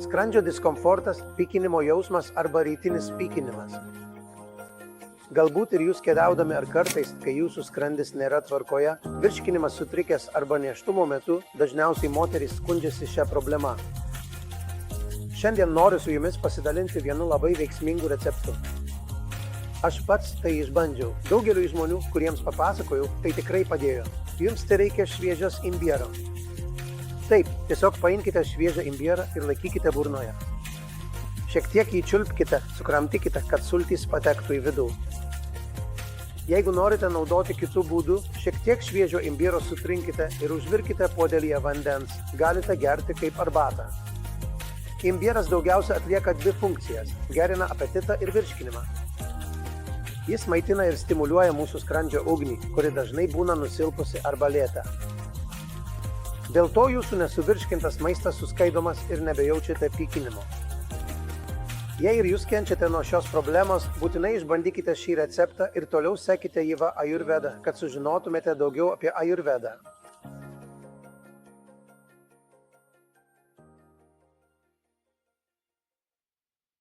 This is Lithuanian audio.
Skrandžio diskomfortas, pykinimo jausmas arba rytinis pykinimas. Galbūt ir jūs keliaudami ar kartais, kai jūsų skrandis nėra tvarkoje, virškinimas sutrikęs arba nėštumo metu, dažniausiai moterys skundžiasi šią problemą. Šiandien noriu su jumis pasidalinti vienu labai veiksmingu receptu. Aš pats tai išbandžiau. Daugeliu žmonių, kuriems papasakojau, tai tikrai padėjo. Jums tai reikia šviežios imbiero. Taip, tiesiog paimkite šviežią imbierą ir laikykite burnoje. Šiek tiek jį čiulpkite, sukramtykite, kad sultys patektų į vidų. Jeigu norite naudoti kitų būdų, šiek tiek šviežio imbiero sutrinkite ir užvirkite puodelyje vandens. Galite gerti kaip arbatą. Imbieras daugiausia atlieka dvi funkcijas – gerina apetitą ir virškinimą. Jis maitina ir stimuliuoja mūsų skrandžio ugnį, kuri dažnai būna nusilpusi arba lėta. Dėl to jūsų nesuvirškintas maistas suskaidomas ir nebejaučiate pykinimo. Jei ir jūs kenčiate nuo šios problemos, būtinai išbandykite šį receptą ir toliau sekite jį Ayurveda, kad sužinotumėte daugiau apie Ayurvedą.